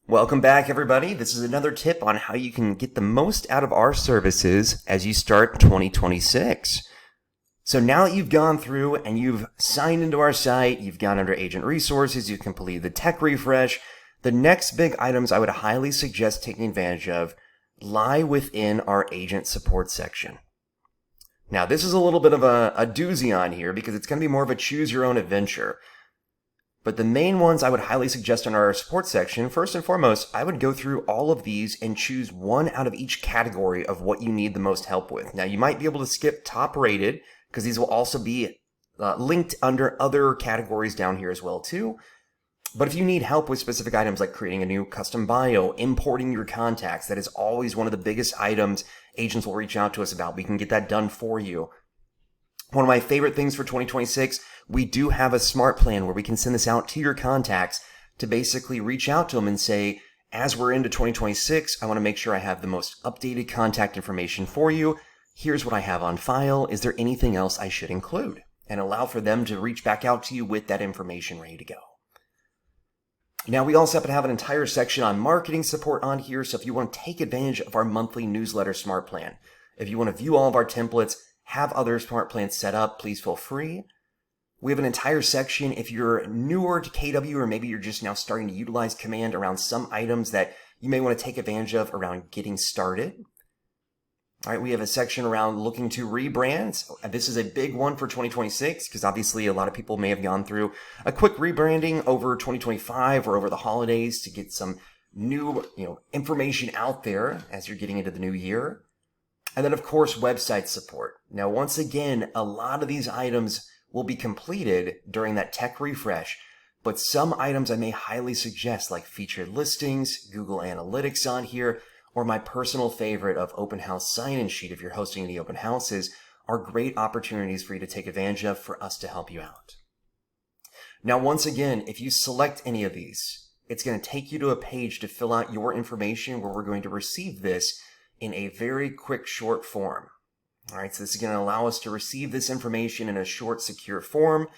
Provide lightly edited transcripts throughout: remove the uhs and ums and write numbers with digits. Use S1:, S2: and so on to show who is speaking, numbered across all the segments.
S1: Welcome back, everybody. This is another tip on how you can get the most out of our services as you start 2026. So now that you've gone through and you've signed into our site, you've gone under agent resources, you've completed the tech refresh, the next big items I would highly suggest taking advantage of lie within our agent support section. Now, this is a little bit of a doozy on here because it's going to be more of a choose your own adventure. But the main ones I would highly suggest in our support section, first and foremost, I would go through all of these and choose one out of each category of what you need the most help with. Now, you might be able to skip top rated because these will also be linked under other categories down here as well too. But if you need help with specific items like creating a new custom bio, importing your contacts, that is always one of the biggest items agents will reach out to us about. We can get that done for you. One of my favorite things for 2026, we do have a smart plan where we can send this out to your contacts to basically reach out to them and say, as we're into 2026, I want to make sure I have the most updated contact information for you. Here's what I have on file. Is there anything else I should include? And allow for them to reach back out to you with that information ready to go. Now, we also happen to have an entire section on marketing support on here. So if you want to take advantage of our monthly newsletter smart plan, if you want to view all of our templates, have other smart plans set up, please feel free. We have an entire section if you're newer to KW or maybe you're just now starting to utilize Command around some items that you may want to take advantage of around getting started. All right, we have a section around looking to rebrand. This is a big one for 2026 because obviously a lot of people may have gone through a quick rebranding over 2025 or over the holidays to get some new, information out there as you're getting into the new year. And then, of course, website support. Now, once again, a lot of these items will be completed during that tech refresh, but some items I may highly suggest, like featured listings, Google Analytics on here, or my personal favorite of open house sign-in sheet if you're hosting any open houses, are great opportunities for you to take advantage of for us to help you out. Now, once again, if you select any of these, it's going to take you to a page to fill out your information where we're going to receive this in a very quick, short form. All right, so this is going to allow us to receive this information in a short, secure form.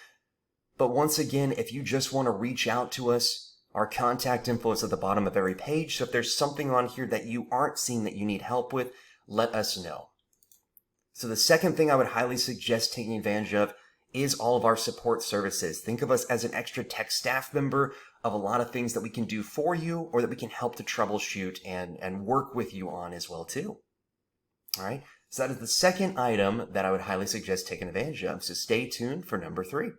S1: But once again, if you just want to reach out to us, our contact info is at the bottom of every page. So if there's something on here that you aren't seeing that you need help with, let us know. So the second thing I would highly suggest taking advantage of is all of our support services. Think of us as an extra tech staff member of a lot of things that we can do for you or that we can help to troubleshoot and work with you on as well too. All right, so that is the second item that I would highly suggest taking advantage of. So stay tuned for number 3.